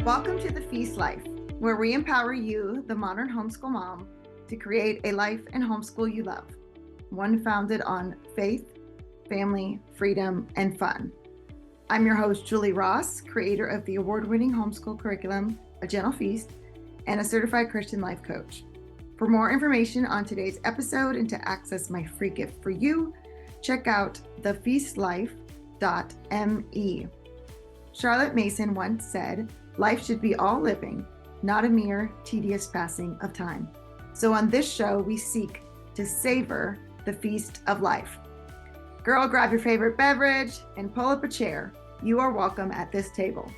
Welcome to the Feast Life, where we empower you, the modern homeschool mom, to create a life and homeschool you love, one founded on faith, family, freedom, and fun. I'm your host, Julie Ross, creator of the award-winning homeschool curriculum, A Gentle Feast, and a certified Christian life coach. For more information on today's episode and to access my free gift for you, check out thefeastlife.me. Charlotte Mason once said, "Life should be all living, not a mere tedious passing of time." So on this show, we seek to savor the feast of life. Girl, grab your favorite beverage and pull up a chair. You are welcome at this table.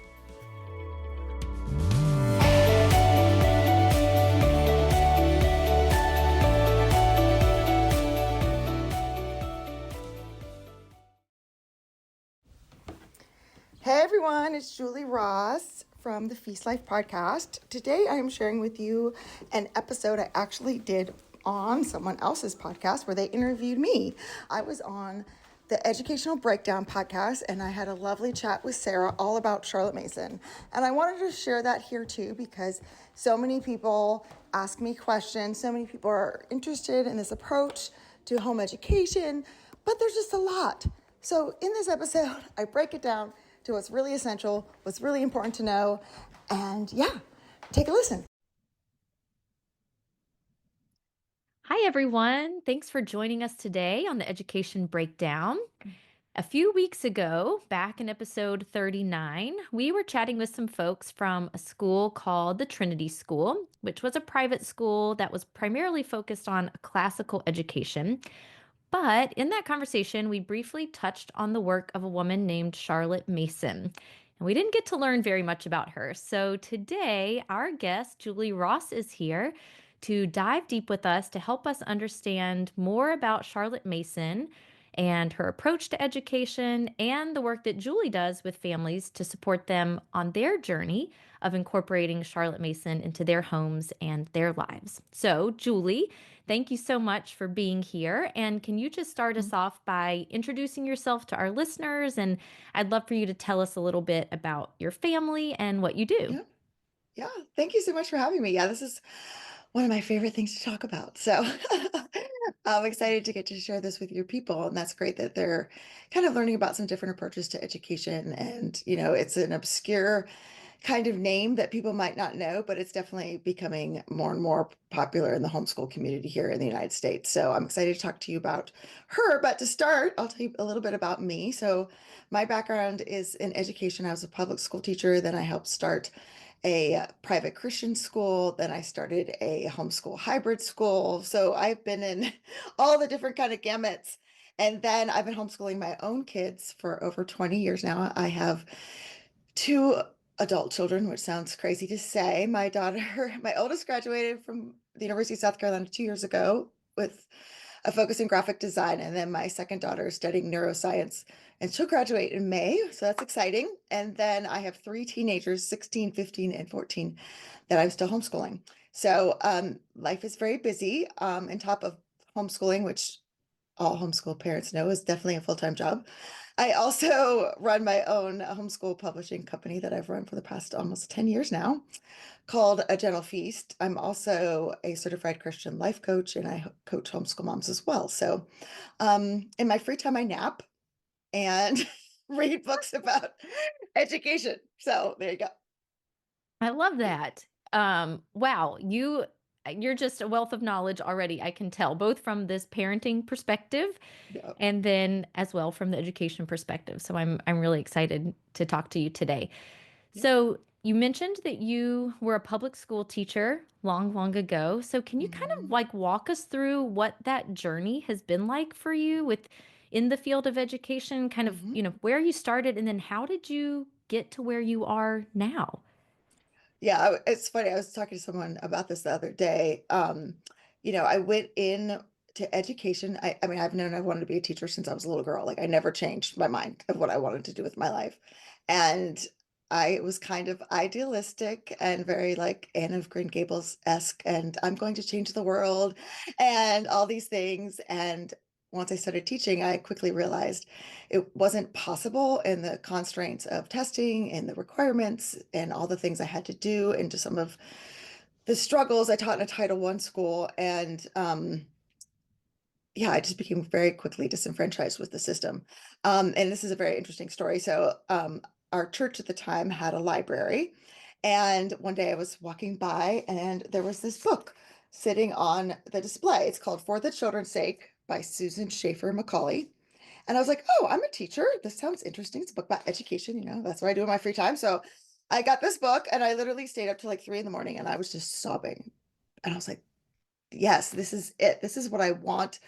Hey everyone, it's Julie Ross from the Feast Life podcast. Today I am sharing with you an episode I actually did on someone else's podcast where they interviewed me. I was on the Educational Breakdown podcast and I had a lovely chat with Sarah all about Charlotte Mason. And I wanted to share that here too because so many people ask me questions, so many people are interested in this approach to home education, but there's just a lot. So in this episode, I break it down to what's really essential, what's really important to know, and take a listen. Hi, everyone. Thanks for joining us today on the Education Breakdown. A few weeks ago, back in episode 39, we were chatting with some folks from a school called the Trinity School, which was a private school that was primarily focused on classical education. But in that conversation, we briefly touched on the work of a woman named Charlotte Mason. And we didn't get to learn very much about her. So today, our guest, Julie Ross, is here to dive deep with us to help us understand more about Charlotte Mason and her approach to education and the work that Julie does with families to support them on their journey of incorporating Charlotte Mason into their homes and their lives. So, Julie, thank you so much for being here. And can you just start us off by introducing yourself to our listeners? And I'd love for you to tell us a little bit about your family and what you do. Yeah. Thank you so much for having me. Yeah, this is one of my favorite things to talk about. So I'm excited to get to share this with your people. And that's great that they're kind of learning about some different approaches to education. And, it's an obscure kind of name that people might not know, but it's definitely becoming more and more popular in the homeschool community here in the United States. So I'm excited to talk to you about her. But to start, I'll tell you a little bit about me. So my background is in education. I was a public school teacher. Then I helped start a private Christian school. Then I started a homeschool hybrid school. So I've been in all the different kind of gamuts. And then I've been homeschooling my own kids for over 20 years now. I have two adult children, which sounds crazy to say. My oldest graduated from the University of South Carolina 2 years ago with a focus in graphic design. And then my second daughter is studying neuroscience and she'll graduate in May. So that's exciting. And then I have three teenagers, 16, 15, and 14, that I'm still homeschooling. So life is very busy on top of homeschooling, which all homeschool parents know is definitely a full-time job. I also run my own homeschool publishing company that I've run for the past almost 10 years now, called A Gentle Feast. I'm also a certified Christian life coach and I coach homeschool moms as well. So in my free time, I nap and read books about education. So there you go. I love that. Wow, you're just a wealth of knowledge already, I can tell, both from this parenting perspective Yeah. and then as well from the education perspective. So I'm really excited to talk to you today. Yeah. So you mentioned that you were a public school teacher long, long ago. So can you kind of Mhm. like walk us through what that journey has been like for you with in the field of education, kind of, Mhm. where you started and then how did you get to where you are now? Yeah, it's funny. I was talking to someone about this the other day. I went in to education. I mean, I've known I wanted to be a teacher since I was a little girl. Like I never changed my mind of what I wanted to do with my life. And I was kind of idealistic and very like Anne of Green Gables-esque, and I'm going to change the world and all these things. And once I started teaching, I quickly realized it wasn't possible in the constraints of testing and the requirements and all the things I had to do, and just some of the struggles. I taught in a Title I school, and yeah, I just became very quickly disenfranchised with the system. And this is a very interesting story. So, our church at the time had a library, and one day I was walking by, and there was this book sitting on the display. It's called "For the Children's Sake" by Susan Schaefer Macaulay. And I was like, "Oh, I'm a teacher. This sounds interesting. It's a book about education. That's what I do in my free time." So I got this book, and I literally stayed up till like 3 in the morning, and I was just sobbing. And I was like, yes, this is it. This is what I want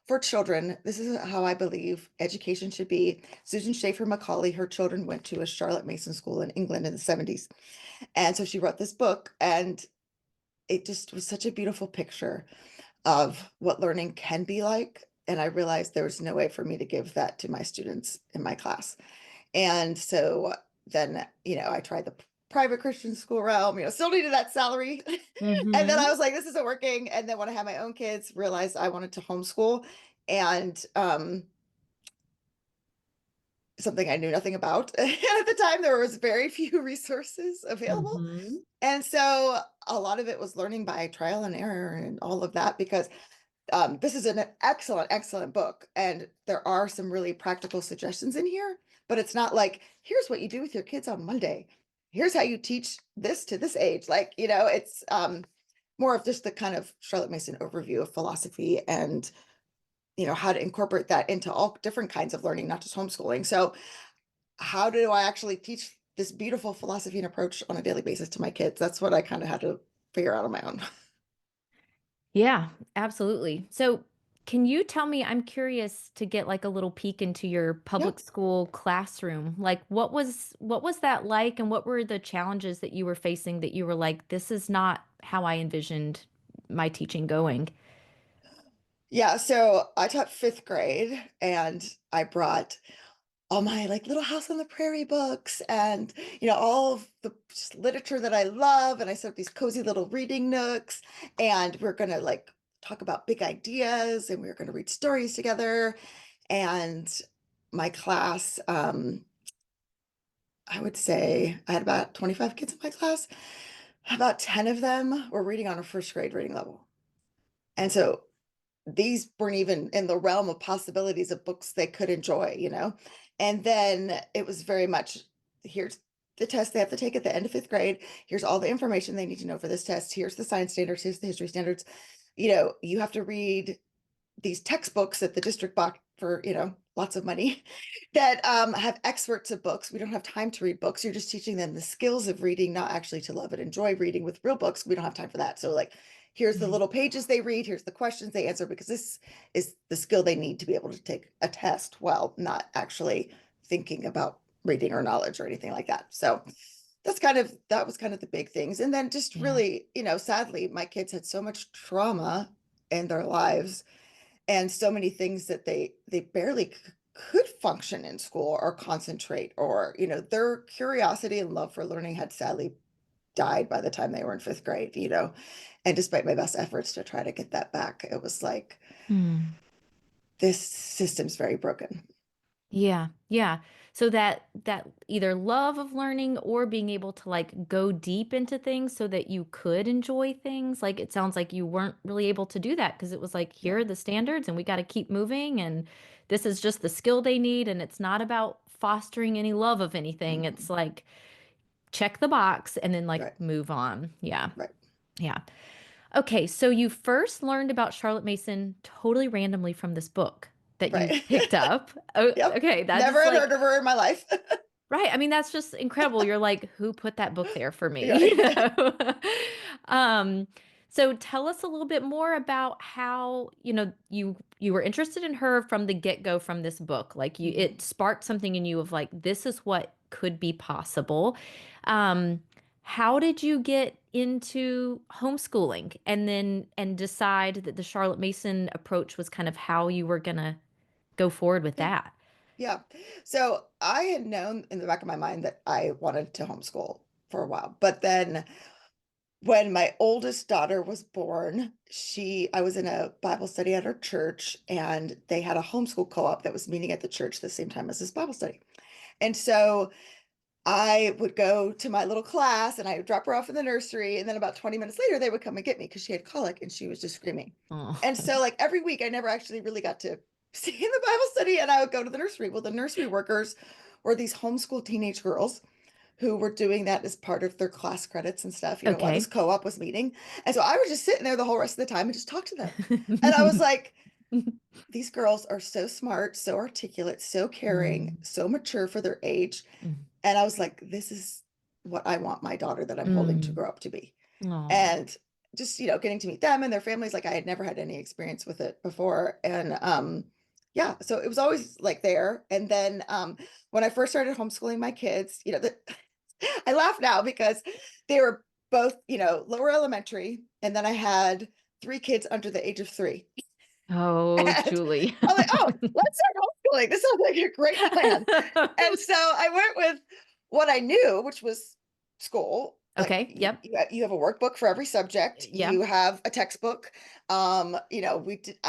for children. This is how I believe education should be. Susan Schaefer Macaulay, her children went to a Charlotte Mason school in England in the 70s. And so she wrote this book, and it just was such a beautiful picture of what learning can be like. And I realized there was no way for me to give that to my students in my class. And so then, I tried the private Christian school realm, still needed that salary. And then I Mhm. was like, this isn't working. And then when I had my own kids, realized I wanted to homeschool, and something I knew nothing about. And at the time, there was very few resources available. Mhm. And so a lot of it was learning by trial and error and all of that, because this is an excellent, excellent book. And there are some really practical suggestions in here, but it's not like, here's what you do with your kids on Monday. Here's how you teach this to this age. Like, it's more of just the kind of Charlotte Mason overview of philosophy, and, how to incorporate that into all different kinds of learning, not just homeschooling. So, how do I actually teach this beautiful philosophy and approach on a daily basis to my kids? That's what I kind of had to figure out on my own. Yeah, absolutely. So, can you tell me, I'm curious to get like a little peek into your Yeah. public school classroom. Like what was that like, and what were the challenges that you were facing that you were like, this is not how I envisioned my teaching going? Yeah, so I taught fifth grade, and I brought all my like Little House on the Prairie books, and all of the just literature that I love, and I set up these cozy little reading nooks, and we're gonna like talk about big ideas, and we are gonna read stories together. And my class, I would say I had about 25 kids in my class. About 10 of them were reading on a first grade reading level. And so these weren't even in the realm of possibilities of books they could enjoy. And then it was very much, here's the test they have to take at the end of fifth grade. Here's all the information they need to know for this test. Here's the science standards. Here's the history standards. You have to read these textbooks that the district bought for lots of money that have excerpts of books. We don't have time to read books. You're just teaching them the skills of reading, not actually to love and enjoy reading with real books. We don't have time for that. So like, here's the Mhm. little pages they read, here's the questions they answer, because this is the skill they need to be able to take a test while not actually thinking about reading or knowledge or anything like that. So that was kind of the big things. And then just Yeah. really, sadly, my kids had so much trauma in their lives, and so many things that they barely could function in school or concentrate, or their curiosity and love for learning had sadly died by the time they were in fifth grade. And despite my best efforts to try to get that back, it was like, Hmm. this system's very broken. Yeah, yeah. So that either love of learning or being able to like go deep into things so that you could enjoy things. Like it sounds like you weren't really able to do that because it was like here Yeah. are the standards and we got to keep moving and this is just the skill they need and it's not about fostering any love of anything. It's Mhm. like check the box and then like Right. move on. Yeah. Right. Yeah. Okay, so you first learned about Charlotte Mason totally randomly from this book that you Right. picked up. Oh, Yep. okay, that Never is had heard like of her in my life. right. I mean, that's just incredible. You're like, who put that book there for me? Right. Um, so tell us a little bit more about how, you were interested in her from the get-go from this book. Like it Mhm. sparked something in you of like, this is what could be possible. Um, how did you get into homeschooling and decide that the Charlotte Mason approach was kind of how you were gonna go forward with Yeah. that? Yeah. So I had known in the back of my mind that I wanted to homeschool for a while, but then when my oldest daughter was born, I was in a Bible study at our church, and they had a homeschool co-op that was meeting at the church the same time as this Bible study. And so I would go to my little class and I would drop her off in the nursery. And then about 20 minutes later, they would come and get me because she had colic and she was just screaming. Oh. And so, like, every week, I never actually really got to see in the Bible study, and I would go to the nursery. Well, the nursery workers were these homeschool teenage girls who were doing that as part of their class credits and stuff, while this Okay. co-op was meeting. And so I was just sitting there the whole rest of the time and just talk to them. And I was like, these girls are so smart, so articulate, so caring, Mm, so mature for their age. mm, And I was like, this is what I want my daughter that I'm holding to mm. grow up to be. Aw. And just, getting to meet them and their families, like I had never had any experience with it before. And yeah, so it was always like there. And then when I first started homeschooling my kids, I laugh now because they were both, lower elementary. And then I had three kids under the age of three. Oh, And Julie. I'm like, oh, let's start homeschooling. This sounds like a great plan. And so I went with what I knew, which was school. Like Okay. Yep. you have a workbook for every subject. Yeah. You have a textbook. I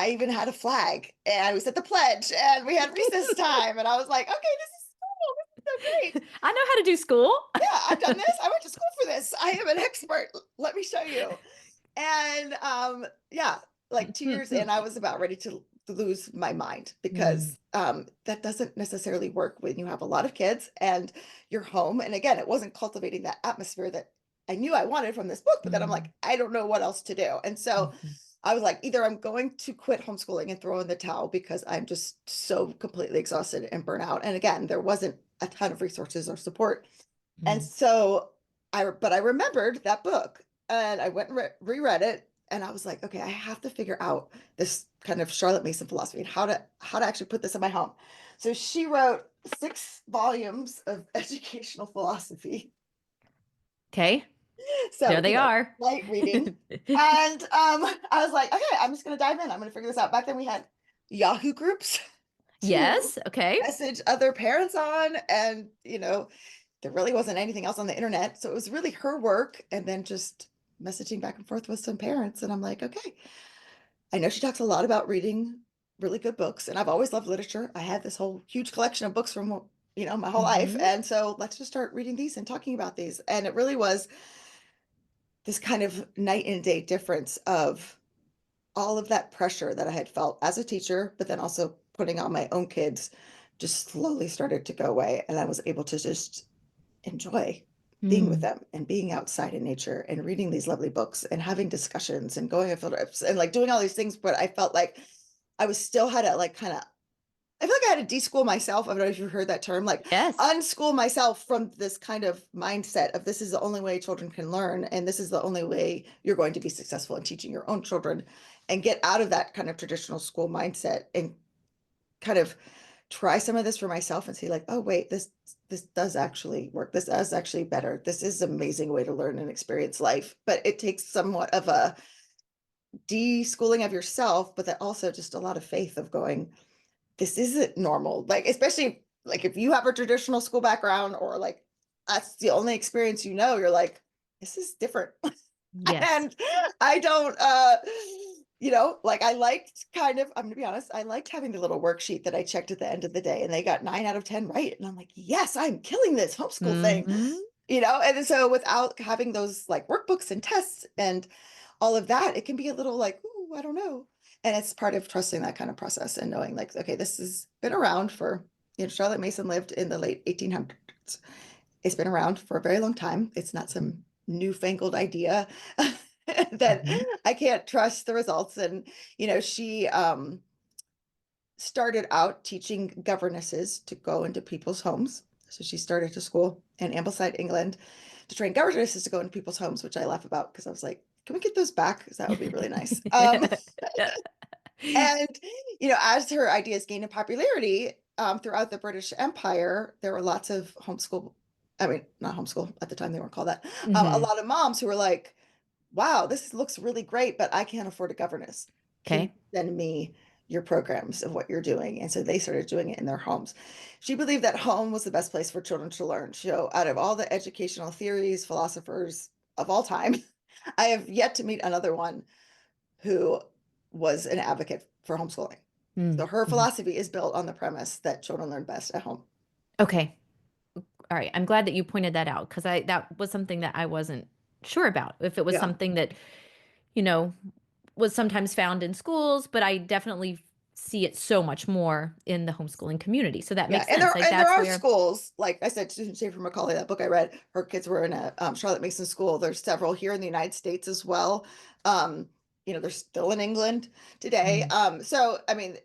even had a flag, and we said the pledge, and we had recess time. And I was like, okay, this is school. This is so great. I know how to do school. Yeah, I've done this. I went to school for this. I am an expert. Let me show you. And yeah, like 2 years in, I was about ready to lose my mind Mm, because that doesn't necessarily work when you have a lot of kids and you're home. And again, it wasn't cultivating that atmosphere that I knew I wanted from this book, but then I'm like, mm, I don't know what else to do. And so mhm, I was like, either I'm going to quit homeschooling and throw in the towel because I'm just so completely exhausted and burnt out. And again, there wasn't a ton of resources or support. And mm. so but I remembered that book and I went and reread it, and I was like, okay, I have to figure out this kind of Charlotte Mason philosophy and how to actually put this in my home. So she wrote 6 volumes of educational philosophy. Okay. There So, they are. light reading. And I was like, okay, I'm just gonna dive in. I'm gonna figure this out. Back then we had Yahoo groups to Yes. Okay. message other parents on, and there really wasn't anything else on the internet. So it was really her work and then just messaging back and forth with some parents. And I'm like, okay, I know she talks a lot about reading really good books. And I've always loved literature. I had this whole huge collection of books from, my whole life. Hmm. And so let's just start reading these and talking about these. And it really was this kind of night and day difference of all of that pressure that I had felt as a teacher, but then also putting on my own kids just slowly started to go away. And I was able to just enjoy being with Mm. them and being outside in nature and reading these lovely books and having discussions and going on field trips and like doing all these things. But I felt like I was still had to like kind of, I feel like I had to deschool myself. I don't know if you've heard that term, like Yes. unschool myself from this kind of mindset of this is the only way children can learn. And this is the only way you're going to be successful in teaching your own children, and get out of that kind of traditional school mindset and kind of try some of this for myself and see like, oh wait, this does actually work. This is actually better. This is an amazing way to learn and experience life. But it takes somewhat of a de-schooling of yourself, but that also just a lot of faith of going, this isn't normal. Like, especially like if you have a traditional school background or like that's the only experience you're like, this is different. Yes. And I don't like I liked kind of, I'm gonna be honest, I liked having the little worksheet that I checked at the end of the day and they got 9 out of 10 right. And I'm like, yes, I'm killing this homeschool thing. Hmm. And so without having those like workbooks and tests and all of that, it can be a little like, ooh, I don't know. And it's part of trusting that kind of process and knowing like, okay, this has been around for, Charlotte Mason lived in the late 1800s. It's been around for a very long time. It's not some newfangled idea that Hmm. I can't trust the results. And, she started out teaching governesses to go into people's homes. So she started a school in Ambleside, England, to train governesses to go into people's homes, which I laugh about because I was like, can we get those back? Because that would be really nice. And, as her ideas gained in popularity throughout the British Empire, there were lots of homeschool, I mean, not homeschool at the time, they weren't called that, a Hmm. lot of moms who were like, wow, this looks really great, but I can't afford a governess. Can you Okay. send me your programs of what you're doing? And so they started doing it in their homes. She believed that home was the best place for children to learn. So out of all the educational theories, philosophers of all time, I have yet to meet another one who was an advocate for homeschooling. So Mm, her mhm. philosophy is built on the premise that children learn best at home. Okay. All right. I'm glad that you pointed that out because I that was something that I wasn't sure about. If it was Yeah. something that, you know, was sometimes found in schools, but I definitely see it so much more in the homeschooling community. So that Yeah, makes sense. Like and there that's are where schools, like I said, Susan Schaefer Macaulay, that book I read, her kids were in a Charlotte Mason school. There's several here in the United States as well. Um, they're still in England today. Mm, So I mean,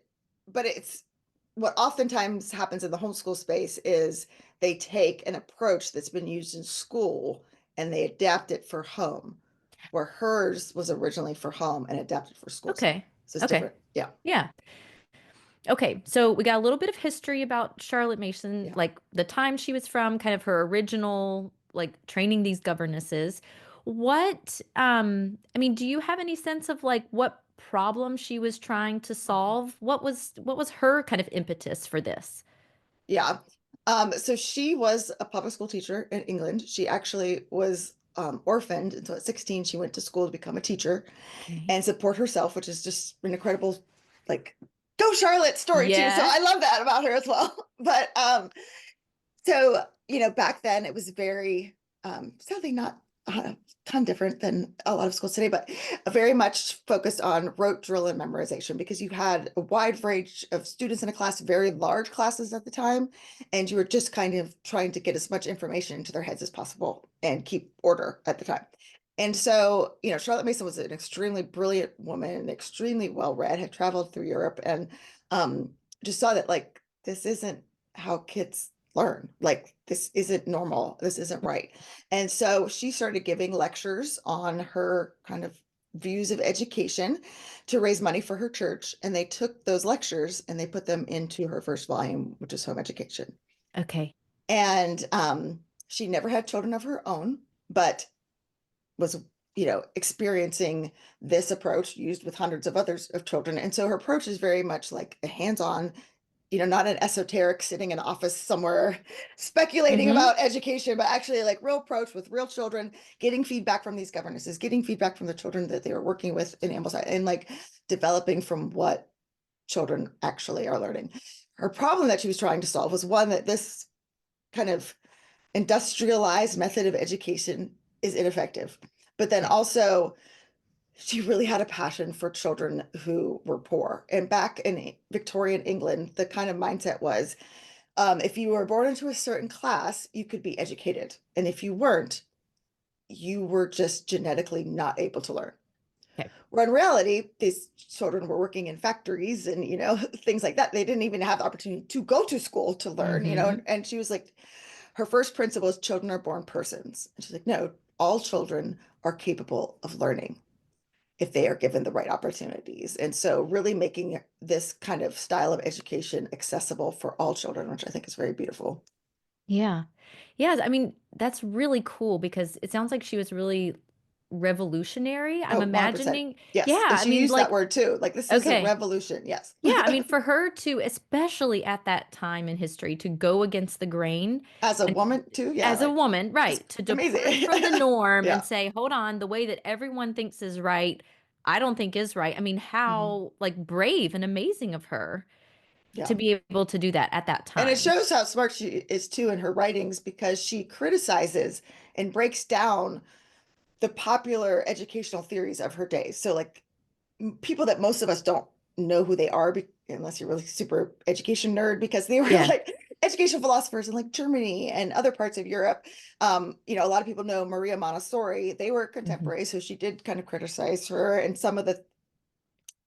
but it's what oftentimes happens in the homeschool space is they take an approach that's been used in school and they adapt it for home, where hers was originally for home and adapted for schools. okay. So it's Okay. different. Yeah, Yeah. Okay, so we got a little bit of history about Charlotte Mason, yeah. like the time she was from, kind of her original, like training these governesses. I mean, do you have any sense of like what problem she was trying to solve? What was her kind of impetus for this? Yeah. So she was a public school teacher in England. She actually was orphaned until at 16 she went to school to become a teacher Okay. and support herself, which is just an incredible, like, go Charlotte story too. So Yeah. I love that about her as well. But so, back then it was very, sadly not a ton different than a lot of schools today, but very much focused on rote drill and memorization because you had a wide range of students in a class, very large classes at the time, and you were just kind of trying to get as much information into their heads as possible and keep order at the time. And so, Charlotte Mason was an extremely brilliant woman, extremely well read, had traveled through Europe, and um, just saw that like this isn't how kids learn. Like this isn't normal. This isn't right. And so she started giving lectures on her kind of views of education to raise money for her church. And they took those lectures and they put them into her first volume, which is Home Education. Okay. And she never had children of her own, but was experiencing this approach used with hundreds of others of children. And so her approach is very much like a hands-on, not an esoteric sitting in an office somewhere speculating Mm-hmm. about education, but actually like real approach with real children, getting feedback from these governesses, getting feedback from the children that they were working with in Ambleside, and like developing from what children actually are learning. Her problem that she was trying to solve was one that this kind of industrialized method of education is ineffective. But then Okay. also, she really had a passion for children who were poor. And back in Victorian England, the kind of mindset was if you were born into a certain class, you could be educated. And if you weren't, you were just genetically not able to learn. Okay. Where in reality, these children were working in factories and, things like that. They didn't even have the opportunity to go to school to learn, Mm-hmm. and she was like, her first principle is children are born persons. And she's like, no, all children are capable of learning if they are given the right opportunities. And so really making this kind of style of education accessible for all children, which I think is very beautiful. Yeah. Yeah, I mean, that's really cool because it sounds like she was really revolutionary. I'm Oh, 100%. imagining, Yes. yeah, And I she mean, used that like, word too. Like this is a okay. revolution. Yes. Yeah, I mean, for her to, especially at that time in history, to go against the grain As a and woman too. Yeah. as a Like woman, just right, to depart amazing. from the norm and Yeah. say, hold on, the way that everyone thinks is right, I don't think is right. I mean, Mhm. how like brave and amazing of her to Yeah. be able to do that at that And it time. shows how smart she is too in her writings because she criticizes and breaks down the popular educational theories of her day. So like people that most of us don't know who they are unless you're really super education nerd because they were Yeah. like education philosophers in like Germany and other parts of Europe. A lot of people know Maria Montessori. They were Hmm. contemporaries, so she did kind of criticize her and some of the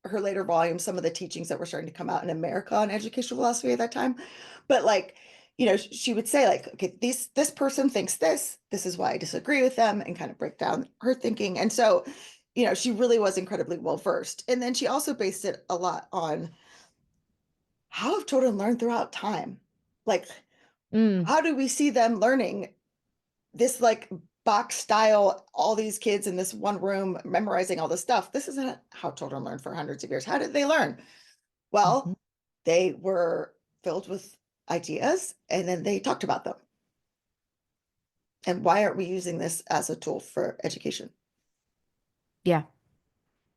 her later volumes, some of the teachings that were starting to come out in America on educational philosophy at that time. But like, she would say like, okay, this person thinks this is why I disagree with them, and kind of break down her thinking. And so, she really was incredibly well versed. And then she also based it a lot on how have children learned throughout time? Like, Mm, how do we see them learning this like box style, all these kids in this one room memorizing all this stuff? This isn't how children learn for hundreds of years. How did they learn? mhm. Well, they were filled with ideas and then they talked about them. And why aren't we using this as a tool for education? Yeah.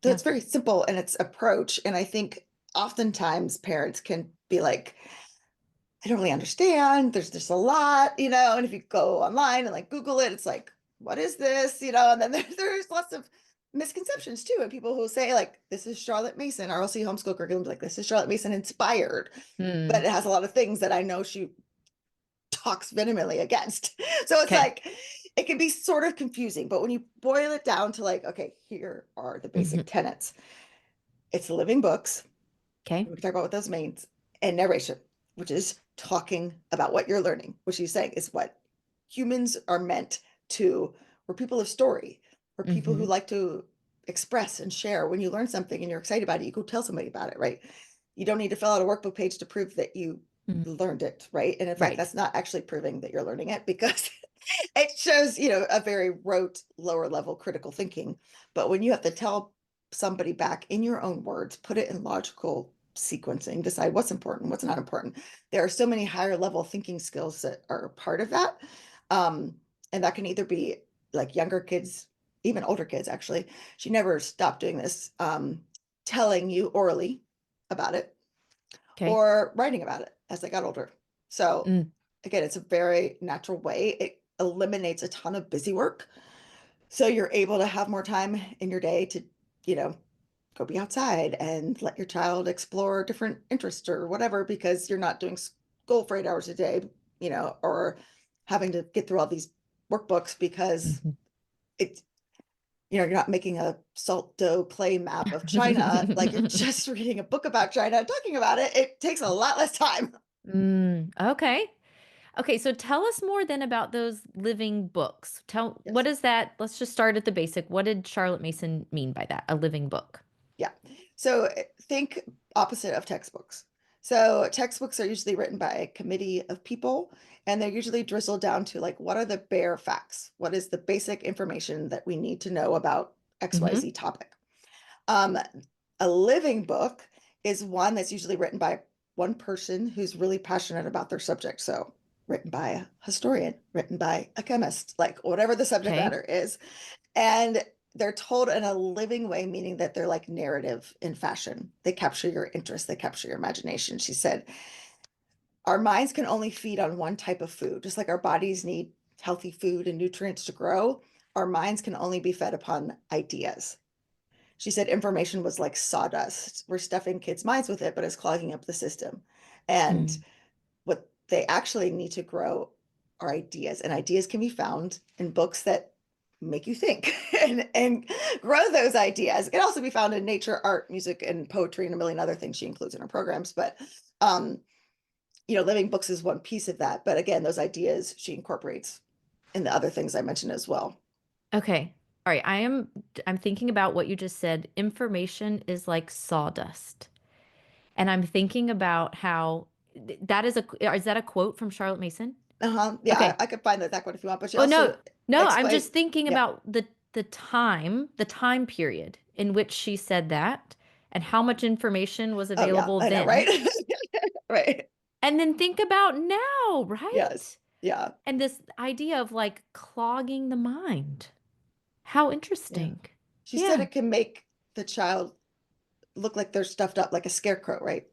So Yeah. it's very simple in its approach. And I think oftentimes parents can be like, I don't really understand. There's just a lot, and if you go online and like Google it, it's like, what is this? And then there's lots of misconceptions too. And people who say like, this is Charlotte Mason, or I'll see homeschool curriculums like this is Charlotte Mason inspired, but Mm. it has a lot of things that I know she talks vehemently against. So it's Okay. like, it can be sort of confusing, but when you boil it down to like, okay, here are the basic Hmm. tenets. It's living books. Okay. We can talk about what those means, and narration, which is talking about what you're learning, which he's saying is what humans are meant to. We're people of story. We're people who Hmm. like to express and share. When you learn something and you're excited about it, you go tell somebody about it, right? You don't need to fill out a workbook page to prove that you Hmm. learned it, right? And in fact, Right. that's not actually proving that you're learning it because it shows, a very rote, lower level critical thinking. But when you have to tell somebody back in your own words, put it in logical sequencing, decide what's important, what's not important. There are so many higher level thinking skills that are part of that. Um, and that can either be like younger kids, even older kids, actually. She never stopped doing this, telling you orally about it Okay. or writing about it as they got older. So Mm. again, it's a very natural way. It eliminates a ton of busy work. So you're able to have more time in your day to, you know, go be outside and let your child explore different interests or whatever, because you're not doing school for 8 hours a day, or having to get through all these workbooks because Mhm. it's, you're not making a salt dough clay map of China. Like you're just reading a book about China and talking about it. It takes a lot less time. Okay. Okay, so tell us more then about those living books. What Yes. is that? Let's just start at the basic. What did Charlotte Mason mean by that? A living book. Yeah. So think opposite of textbooks. So textbooks are usually written by a committee of people, and they're usually drizzled down to like, what are the bare facts? What is the basic information that we need to know about Hmm. XYZ topic? Um, a living book is one that's usually written by one person who's really passionate about their subject. So written by a historian, written by a chemist, like whatever the subject Okay. matter is. And they're told in a living way, meaning that they're like narrative in fashion. They capture your interest, they capture your imagination. She said, our minds can only feed on one type of food, just like our bodies need healthy food and nutrients to grow. Our minds can only be fed upon ideas. She said information was like sawdust. We're stuffing kids' minds with it, but it's clogging up the system. And Mm. what they actually need to grow are ideas, and ideas can be found in books that make you think and grow those ideas. It can also be found in nature, art, music, and poetry, and a million other things she includes in her programs. But um, living books is one piece of that. But again, those ideas she incorporates in the other things I mentioned as well. Okay. All right. I'm thinking about what you just said. Information is like sawdust. And I'm thinking about how that is that a quote from Charlotte Mason? Uh-huh. Yeah, Okay. I could find that quote if you want, but she Oh no. also No, I'm explained, just thinking yeah. about the time period in which she said that and how much information was Oh yeah, available I know, then. right? Right. And then think about now, Yes. right? Yeah. And this idea of like clogging the mind. How Yeah. interesting. She said Yeah. it can make the child look like they're stuffed up like a scarecrow, right?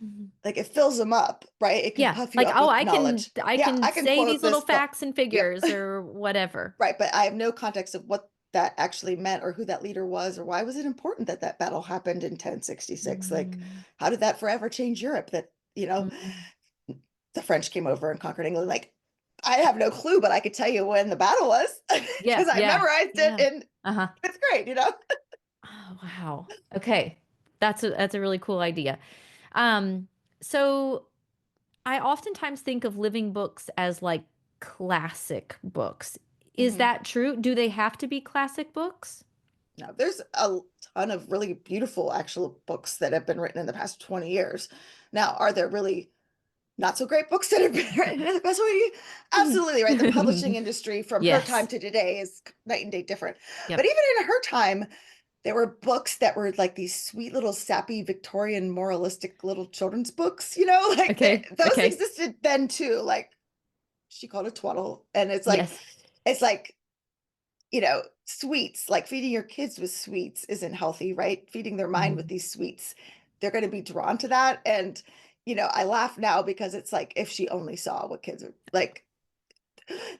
Mhm. Like it fills them up, right? It can Yeah. puff you Like, up oh, with I knowledge. Yeah, can I can say quote these little this, but facts and yep. figures or whatever. Right, but I have no context of what that actually meant or who that leader was or why was it important that that battle happened in 1066? Like, Mm, how did that forever change Europe that, mm. the French came over and conquered England? Like, I have no clue, but I could tell you when the battle was Yeah, because I yeah, memorized it yeah. in Uh-huh. fifth grade. Oh, wow. Okay. That's a really cool idea. Um, so I oftentimes think of living books as like classic books. Is Mhm. that true? Do they have to be classic books? No, there's a ton of really beautiful actual books that have been written in the past 20 years. Now, are there really not so great books that have been written in the past 20? Absolutely, right? The publishing industry from her time Yes. to today is night and day different. But Yep. even in her time, there were books that were like these sweet little sappy Victorian moralistic little children's books, like Okay. those Okay. existed then too. Like she called it twaddle. And it's like, Yes. it's like sweets, like feeding your kids with sweets isn't healthy, right? Feeding their mind with Mhm. these sweets, they're going to be drawn to that. And, I laugh now because it's like if she only saw what kids are like,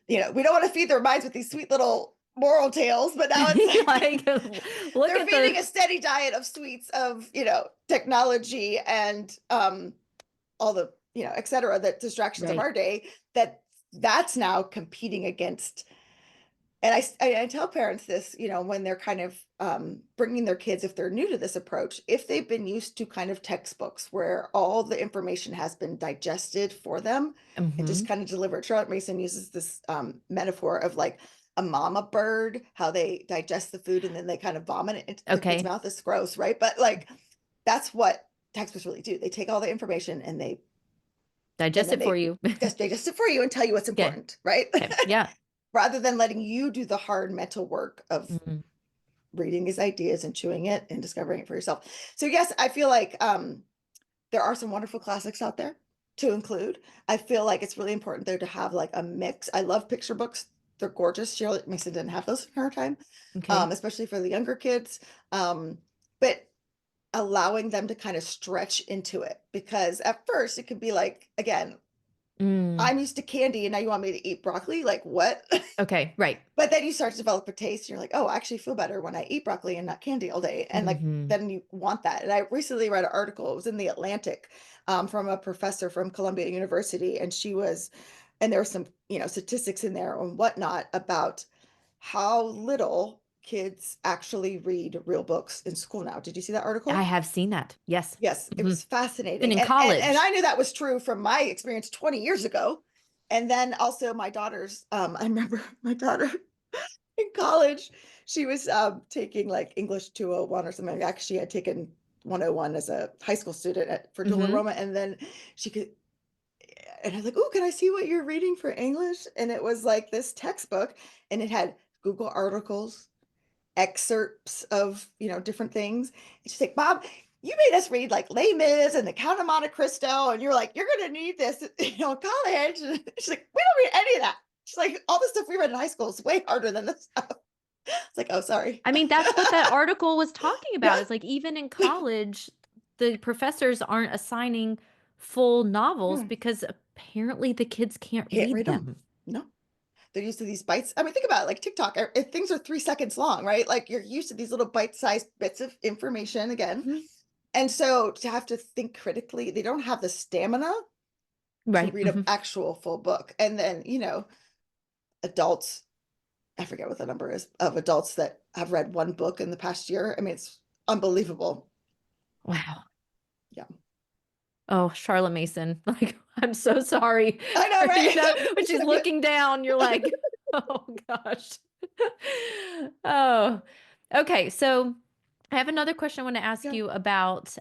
we don't want to feed their minds with these sweet little moral tales, but now it's like Like, look they're at the feeding a steady diet of sweets, of, technology and all the, et cetera, the distractions of right. our day, that's now competing against. And I tell parents this, when they're kind of bringing their kids, if they're new to this approach, if they've been used to kind of textbooks where all the information has been digested for them and just Mhm. kind of delivered. Charlotte Mason uses this metaphor of like a mama bird, how they digest the food and then they kind of vomit it into the kid's Okay. mouth. It's gross, right? But like that's what textbooks really do. They take all the information and Digest then it for they you. just digest it for you and tell you what's Okay. important, right? Okay. Yeah. Rather than letting you do the hard mental work of Mhm. reading these ideas and chewing it and discovering it for yourself. So yes, I feel like there are some wonderful classics out there to include. I feel like it's really important though to have like a mix. I love picture books. They're gorgeous. Charlotte Mason didn't have those in her time, Okay. especially for the younger kids. But allowing them to kind of stretch into it because at first it could be like, again, Mm. I'm used to candy and now you want me to eat broccoli? Like what? Okay. Right. But then you start to develop a taste, and you're like, "Oh, I actually feel better when I eat broccoli and not candy all day." And like Mhm. then you want that. And I recently read an article, it was in the Atlantic, from a professor from Columbia University, and there were some, statistics in there and whatnot about how little kids actually read real books in school now. Did you see that I article? have seen that. Yes. Yes, it Mhm. was Been fascinating, in and college. I knew that was true from my experience 20 years ago. And then also my daughter's, I remember my daughter in college, she was taking like English 201 or something. Actually, she had taken 101 as a high school student for dual Mhm. enrollment, and then she could. And I was like, "Oh, can I see what you're reading for English?" And it was like this textbook, and it had Google articles, excerpts of different things. And she's like, "Mom, you made us read like Les Mis and the Count of Monte Cristo, and you're like, you're gonna need this, in college." And she's like, "We don't read any of that." She's like, "All the stuff we read in high school is way harder than this stuff." It's like, "Oh, sorry." I mean, that's what that article was talking about. Yeah. Is like even in college, the professors aren't assigning full novels Hmm. because apparently the kids can't Can't read read them. them. No. They're used to these bites. I mean, think about it, like TikTok. If things are 3 seconds long, right? Like you're used to these little bite-sized bits of information again. Mhm. And so to have to think critically, they don't have the stamina to Right. read an Mhm. actual full book. And then, adults, I forget what the number is of adults that have read one book in the past year. I mean, it's unbelievable. Wow. Yeah. Oh, Charlotte Mason. Like, I'm so sorry. I know, When she's right? looking down, you're like, oh gosh. Oh, okay. So I have another question I want to ask Yeah. you about.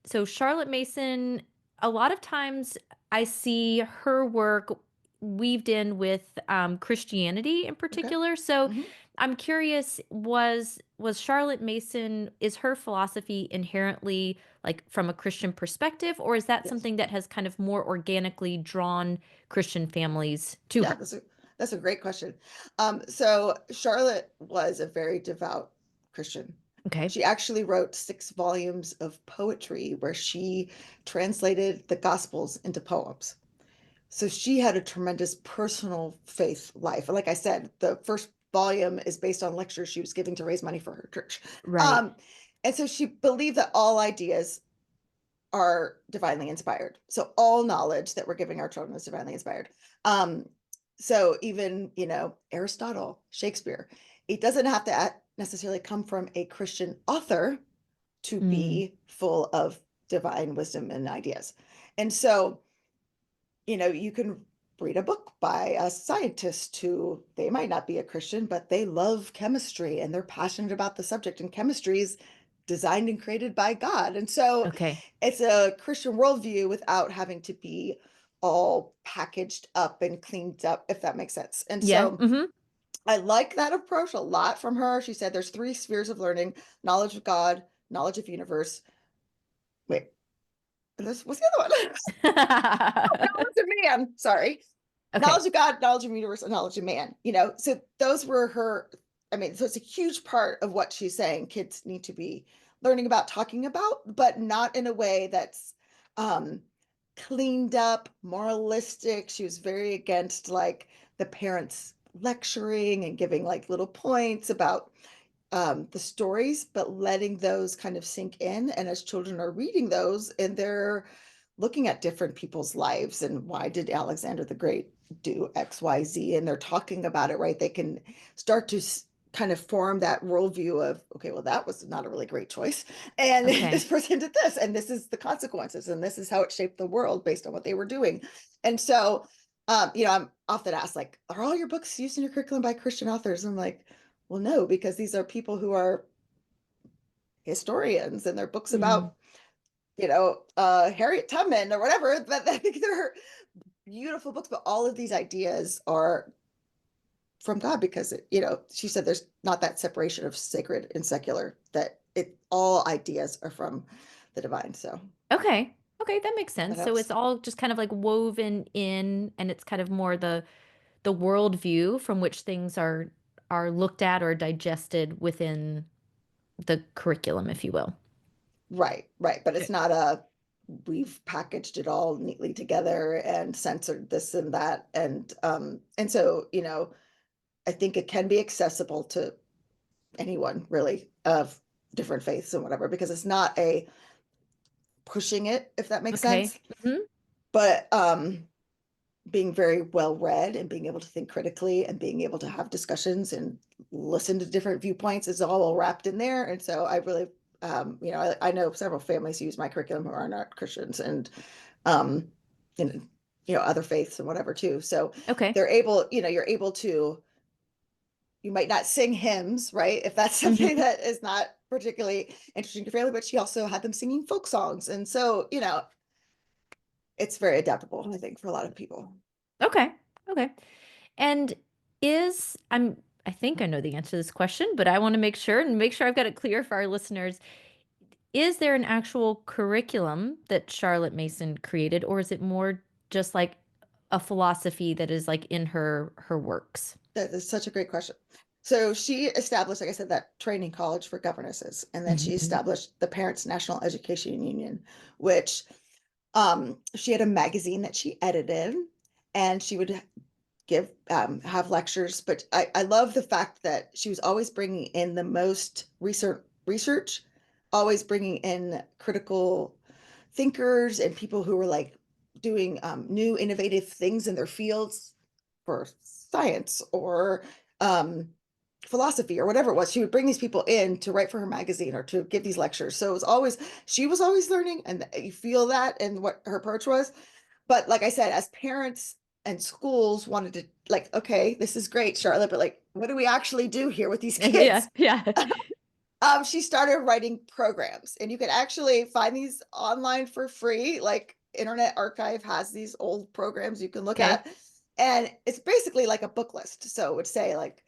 So Charlotte Mason, a lot of times I see her work weaved in with Christianity in Okay. particular. So Hmm. I'm curious, was Charlotte Mason, is her philosophy inherently like from a Christian perspective, or is that Yes. something that has kind of more organically drawn Christian families to Yeah, her? that's a great question. So Charlotte was a very devout Christian. Okay. She actually wrote 6 volumes of poetry where she translated the Gospels into poems. So she had a tremendous personal faith life. And like I said, the first volume is based on lectures she was giving to raise money for her church. Right. Um, and so she believed that all ideas are divinely inspired. So all knowledge that we're giving our children is divinely inspired. Um, so even, Aristotle, Shakespeare, it doesn't have to necessarily come from a Christian author to Mm, be full of divine wisdom and ideas. And so, you can read a book by a scientist who they might not be a Christian, but they love chemistry and they're passionate about the subject. And chemistry is designed and created by God. And so okay. it's a Christian worldview without having to be all packaged up and cleaned up, if that makes sense. And Yeah. so Mhm. I like that approach a lot from her. She said there's 3 spheres of learning: knowledge of God, knowledge of universe. Wait, what's the other one? Knowledge of man. Sorry. Okay. knowledge of God, knowledge of universe, and knowledge of man, you know? So those were her, I mean, so it's a huge part of what she's saying kids need to be learning about, talking about, but not in a way that's um cleaned up, moralistic. She was very against like the parents lecturing and giving like little points about the stories, but letting those kind of sink in. And as children are reading those and they're looking at different people's lives and why did Alexander the Great do X, Y, Z, and they're talking about it, right? They can start to kind of form that worldview of, okay, well, that was not a really great choice. And this Okay. person did this, and this is the consequences, and this is how it shaped the world based on what they were doing. And so, I'm often asked, like, are all your books used in your curriculum by Christian authors? I'm like, well, no, because these are people who are historians and they're books Mm, about, Harriet Tubman or whatever, but I think they're beautiful books, but all of these ideas are from God because she said there's not that separation of sacred and secular, that all ideas are from the divine. So okay. Okay, that makes that sense. So it's helps. all just kind of like woven in, and it's kind of more the worldview from which things are looked at or digested within the curriculum, if you will. Right, right. But it's Okay. not we've packaged it all neatly together and censored this and that. And so, I think it can be accessible to anyone really of different faiths and whatever, because it's not a pushing it, if that makes Okay. sense. Hmm. But being very well read and being able to think critically and being able to have discussions and listen to different viewpoints is all wrapped in there. And so I really, I know several families who use my curriculum who are not Christians um, and, other faiths and whatever too. So Okay. they're able, you're able to, you might not sing hymns, right? If that's something Hmm. that is not particularly interesting to family, but she also had them singing folk songs. And so, it's very adaptable, I think, for a lot of people. Okay. Okay. And I think I know the answer to this question, but I want to make sure I've got it clear for our listeners. Is there an actual curriculum that Charlotte Mason created, or is it more just like a philosophy that is like in her works? That is such a great question. So she established, like I said, that training college for governesses, and then she Mhm. established the Parents National Education Union, which she had a magazine that she edited, and she would give have lectures. But I love the fact that she was always bringing in the most research, always bringing in critical thinkers and people who were like doing new innovative things in their fields for science or um, philosophy or whatever it was. She would bring these people in to write for her magazine or to give these lectures. So it was always, she was always learning, and you feel that in what her approach was. But like I said, as parents and schools wanted to, like, okay, this is great, Charlotte, but like, what do we actually do here with these Yeah, kids? yeah. She started writing programs, and you can actually find these online for free. Like Internet Archive has these old programs you can look Okay. at, and it's basically like a book list. So it would say like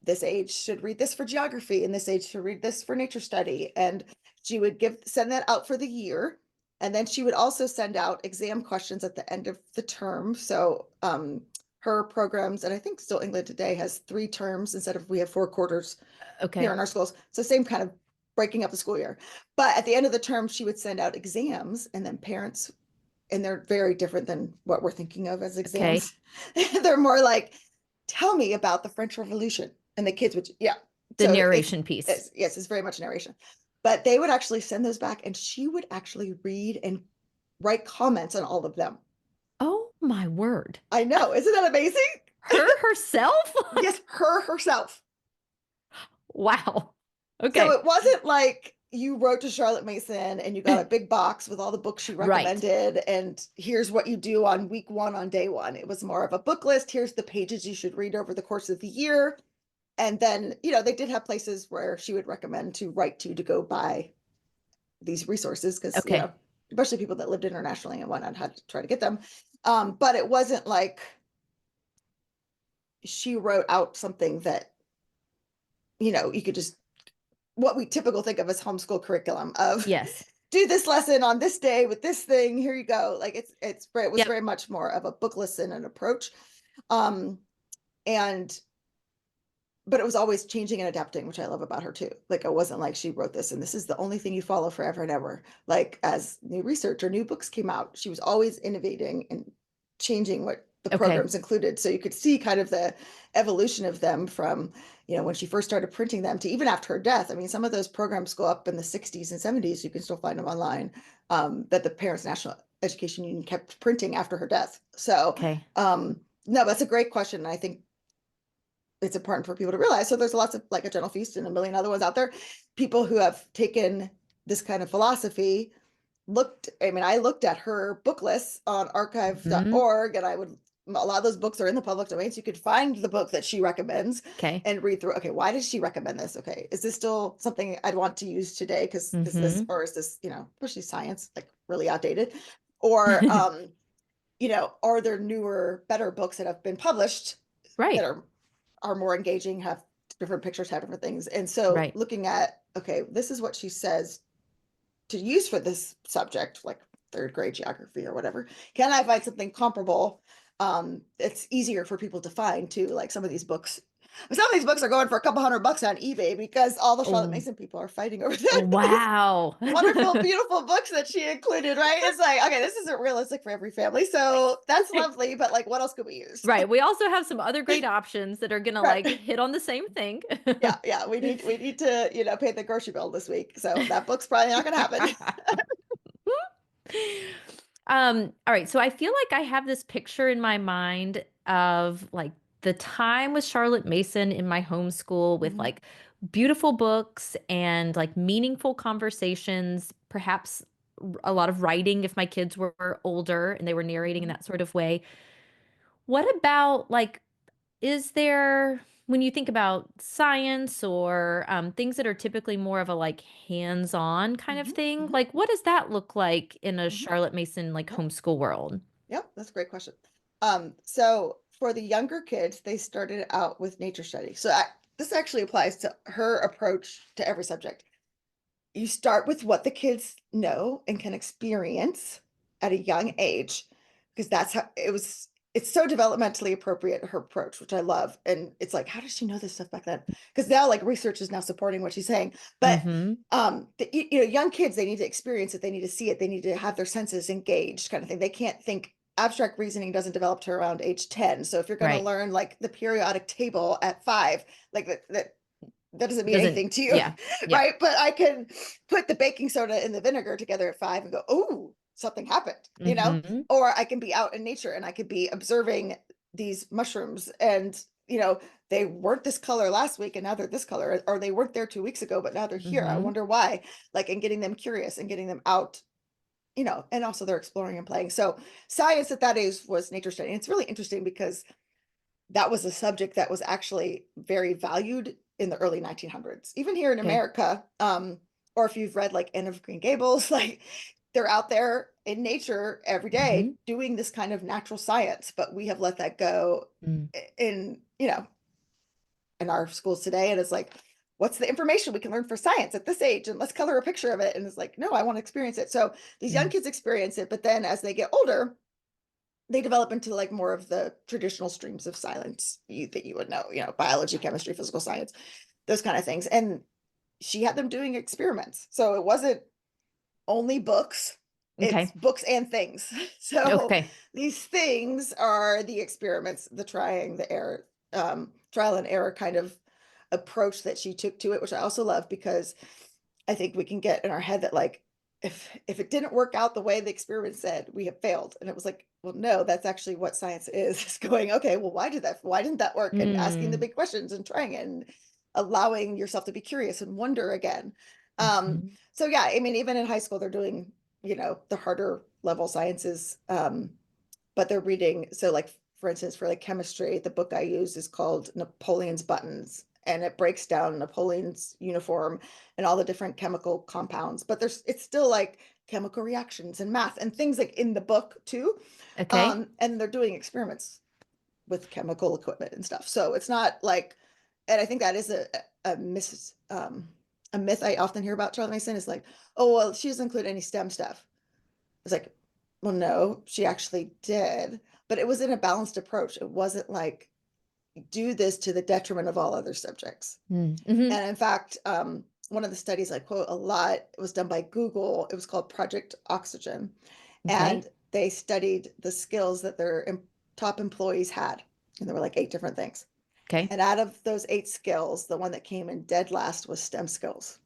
this age should read this for geography and this age should read this for nature study. And she would send that out for the year. And then she would also send out exam questions at the end of the term. So her programs, and I think still England today has 3 terms instead of we have 4 quarters here Okay. in our schools. So same kind of breaking up the school year. But at the end of the term, she would send out exams, and then parents, and they're very different than what we're thinking of as Okay. exams. They're more like, tell me about the French Revolution. And the kids would, yeah. The So it's, narration piece. it's yes, it's very much narration. But they would actually send those back, and she would actually read and write comments on all of them. Oh my word. I know, isn't that amazing? Her herself? Yes, her herself. Wow. So Okay. it wasn't like you wrote to Charlotte Mason and you got a big box with all the books she Right. recommended, and here's what you do on week one on day one. It was more of a book list. Here's the pages you should read over the course of the year. And then, they did have places where she would recommend to write to go buy these resources because, Okay. especially people that lived internationally and whatnot had to try to get them. But it wasn't like she wrote out something that, you could just what we typical think of as homeschool curriculum of Yes. do this lesson on this day with this thing. Here you go. Like it was Yep. very much more of a book lesson and approach. Um, and but it was always changing and adapting, which I love about her too. Like it wasn't like she wrote this and this is the only thing you follow forever and ever. Like as new research or new books came out, she was always innovating and changing what the Okay. programs included. So you could see kind of the evolution of them from, when she first started printing them to even after her death. I mean, some of those programs go up in the 60s and 70s. You can still find them online, that the Parents National Education Union kept printing after her death. So, Okay. no, that's a great question. And I think it's important for people to realize. So there's lots of like a Gentle Feast and a million other ones out there. People who have taken this kind of philosophy I looked at her book lists on Hmm. archive.org and a lot of those books are in the public domain. So you could find the book that she recommends Okay. and read through. Okay, why does she recommend this? Okay, is this still something I'd want to use today? Because Hmm. is this, especially science, like really outdated? Or, are there newer, better books that have been published that Right. are more engaging, have different pictures, have different things. And so Right. looking at, okay, this is what she says to use for this subject, like third grade geography or whatever. Can I find something comparable? It's easier for people to find too. Like some of these books are going for a couple $100 on eBay because all the Charlotte Oh, Mason people are fighting over these wow. wonderful, beautiful books that she included, right? It's like, okay, this isn't realistic for every family. So that's lovely, but like what else could we use? Right. We also have some other great options that are gonna like Right. hit on the same thing. Yeah, yeah. We need to, pay the grocery bill this week. So that book's probably not gonna happen. All right. So I feel like I have this picture in my mind of like the time with Charlotte Mason in my homeschool with Mhm, like beautiful books and like meaningful conversations, perhaps a lot of writing if my kids were older and they were narrating in mhm, that sort of way. What about like, is there, when you think about science or things that are typically more of a like hands-on kind of mhm, thing, mhm, like what does that look like in a mhm. Charlotte Mason like Yep. homeschool world? Yep, that's a great question. So for the younger kids, they started out with nature study. This actually applies to her approach to every subject. You start with what the kids know and can experience at a young age, because that's how it's so developmentally appropriate, her approach, which I love. And it's like, how does she know this stuff back then? Because now like research is now supporting what she's saying. But Mhm. young kids, they need to experience it, they need to see it, they need to have their senses engaged, kind of thing. They can't think. Abstract reasoning doesn't develop to around age 10. So if you're going to Right. learn like the periodic table at 5, like that doesn't mean Doesn't anything to you, yeah. Yeah. right? But I can put the baking soda and the vinegar together at 5 and go, oh, something happened. Mhm. Or I can be out in nature and I could be observing these mushrooms and, they weren't this color last week and now they're this color, or they weren't there 2 weeks ago, but now they're here. I Mhm. wonder why. Like, and getting them curious and getting them out, and also they're exploring and playing. So science at that age was nature study. And it's really interesting because that was a subject that was actually very valued in the early 1900s, even here in Okay. America. Or if you've read like Anne of Green Gables, like they're out there in nature every day Mhm. doing this kind of natural science, but we have let that go Mm. in our schools today. And it's like, what's the information we can learn for science at this age? And let's color a picture of it. And it's like, no, I want to experience it. So these young Yeah. kids experience it, but then as they get older, they develop into like more of the traditional streams of science that you would know, biology, chemistry, physical science, those kind of things. And she had them doing experiments. So it wasn't only books, it's Okay. books and things. So Okay. these things are the experiments, the trial and error kind of approach that she took to it, which I also love because I think we can get in our head that like if it didn't work out the way the experiment said, we have failed. And it was like, well, no, that's actually what science is. It's going, okay, well, why didn't that work? And asking the Mm. big questions and trying it and allowing yourself to be curious and wonder again. Mhm. So yeah, I mean, even in high school, they're doing, the harder level sciences. But they're reading, so like for instance, for like chemistry, the book I use is called Napoleon's Buttons, and it breaks down Napoleon's uniform and all the different chemical compounds. But it's still like chemical reactions and math and things like in the book too. Okay. And they're doing experiments with chemical equipment and stuff. So it's not like, and I think that is a myth I often hear about Charlie Mason is like, oh well, she doesn't include any STEM stuff. It's like, well, no, she actually did. but it was in a balanced approach. It wasn't like do this to the detriment of all other subjects. Mm-hmm. And in fact, one of the studies I quote a lot was done by Google. It was called Project Oxygen, Okay. and they studied the skills that their top employees had, and there were like 8 different things. Okay. And out of those 8 skills, the one that came in dead last was STEM skills.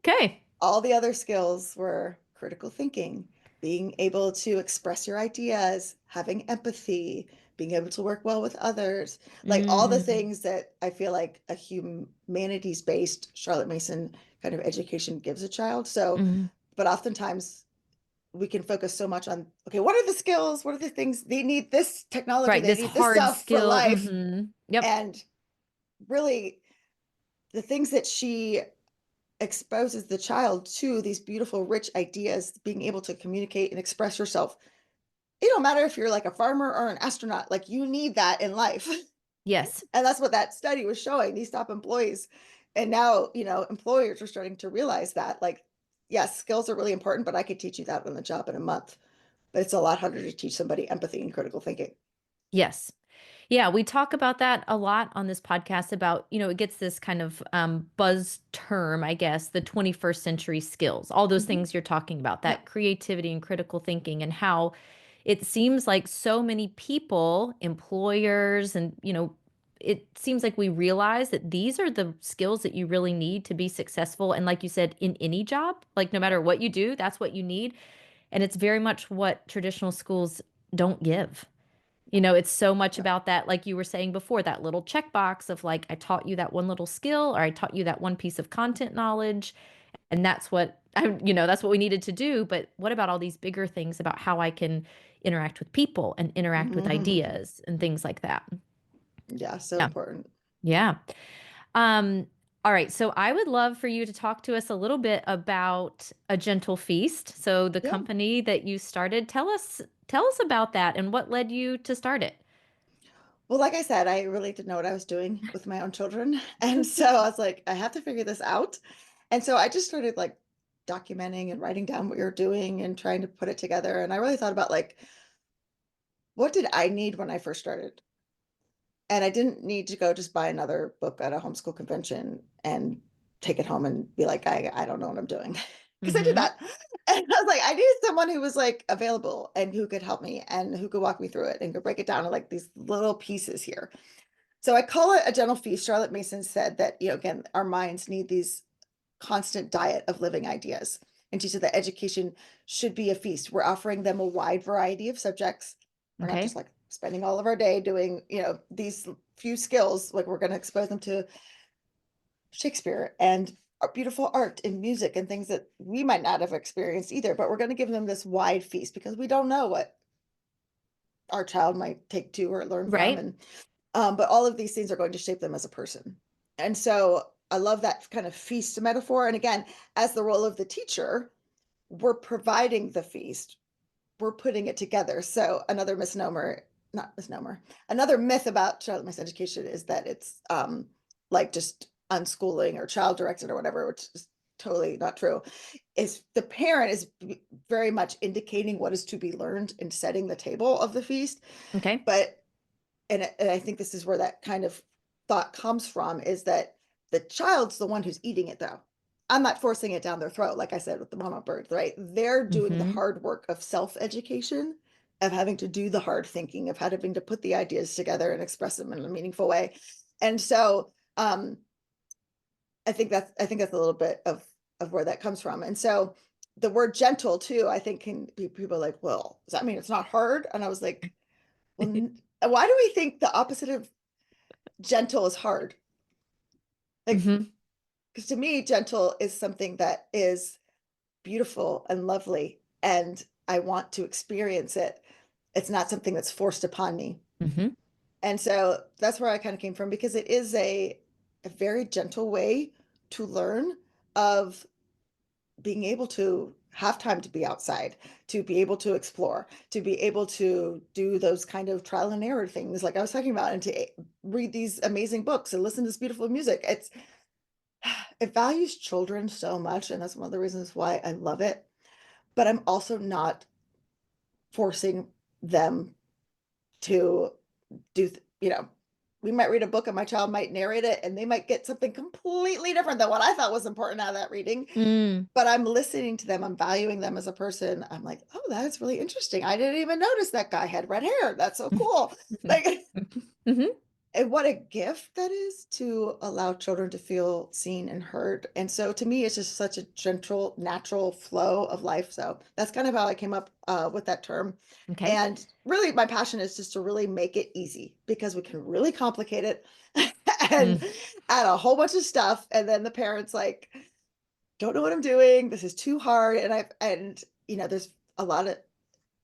Okay. All the other skills were critical thinking, being able to express your ideas, having empathy, being able to work well with others, like all the Mm-hmm. things that I feel like a humanities based Charlotte Mason kind of education gives a child. So, Hmm. but oftentimes we can focus so much on, okay, what are the skills? What are the things they need? This technology, Right. they This need this hard stuff for skill. life. Yep. And really, the things that she exposes the child to these beautiful, rich ideas, being able to communicate and express yourself. It don't matter if you're like a farmer or an astronaut, like you need that in life. Yes. And that's what that study was showing these top employees. And now, employers are starting to realize that, like, yes, skills are really important, but I could teach you that on the job in a month. But it's a lot harder to teach somebody empathy and critical thinking. Yes. Yeah, we talk about that a lot on this podcast about, it gets this kind of buzz term, I guess, the 21st century skills, all those Mhm. things you're talking about, Yeah. that creativity and critical thinking, and how it seems like so many people, employers, and, it seems like we realize that these are the skills that you really need to be successful. And like you said, in any job, like no matter what you do, that's what you need. And it's very much what traditional schools don't give. It's so much Yeah. about that, like you were saying before, that little checkbox of like, I taught you that one little skill, or I taught you that one piece of content knowledge. And that's what we needed to do. But what about all these bigger things about how I can interact with people and interact with Mhm. ideas and things like that? Yeah. So Yeah. important. Yeah. Um, all right. So I would love for you to talk to us a little bit about A Gentle Feast. So the Yeah. company that you started, tell us about that and what led you to start it. Well, like I said, I really didn't know what I was doing with my own children. And so I was like, I have to figure this out. And so I just started like documenting and writing down what you're doing and trying to put it together. And I really thought about like, what did I need when I first started? And I didn't need to go just buy another book at a homeschool convention and take it home and be like, I don't know what I'm doing. Because I did Mm-hmm. that. And I was like, I needed someone who was like available and who could help me and who could walk me through it and could break it down to like these little pieces here. So I call it a gentle feast. Charlotte Mason said that, again, our minds need these constant diet of living ideas. And she said that education should be a feast. We're offering them a wide variety of subjects. We're not just Okay. like spending all of our day doing, these few skills. Like we're going to expose them to Shakespeare and beautiful art and music and things that we might not have experienced either. But we're going to give them this wide feast because we don't know what our child might take to or learn from. Right. And but all of these things are going to shape them as a person. And so I love that kind of feast metaphor. And again, as the role of the teacher, we're providing the feast, we're putting it together. So another misnomer, not misnomer, another myth about child miss education is that it's like just unschooling or child directed or whatever, which is totally not true. Is the parent is very much indicating what is to be learned and setting the table of the feast. Okay. But and I think this is where that kind of thought comes from is that the child's the one who's eating it though. I'm not forcing it down their throat, like I said with the mama bird, right? They're doing the Mm-hmm. hard work of self-education, of having to do the hard thinking, of having to put the ideas together and express them in a meaningful way. And so I think that's a little bit of where that comes from. And so the word gentle too, I think can be people like, well, does that mean it's not hard? And I was like, well, why do we think the opposite of gentle is hard? Like, Mm-hmm. because to me, gentle is something that is beautiful and lovely, and I want to experience it. It's not something that's forced upon me. Mm-hmm. And so that's where I kind of came from because it is a very gentle way to learn of being able to have time to be outside, to be able to explore, to be able to do those kind of trial and error things like I was talking about, and to read these amazing books and listen to this beautiful music. It values children so much, and that's one of the reasons why I love it. But I'm also not forcing them to we might read a book and my child might narrate it and they might get something completely different than what I thought was important out of that reading. Mm. But I'm listening to them, I'm valuing them as a person. I'm like, oh, that's really interesting. I didn't even notice that guy had red hair. That's so cool. Like, Mhm. and what a gift that is to allow children to feel seen and heard. And so to me, it's just such a gentle, natural flow of life. So that's kind of how I came up with that term. Okay. And really, my passion is just to really make it easy because we can really complicate it and Mm. add a whole bunch of stuff. And then the parents like, don't know what I'm doing. This is too hard. There's a lot of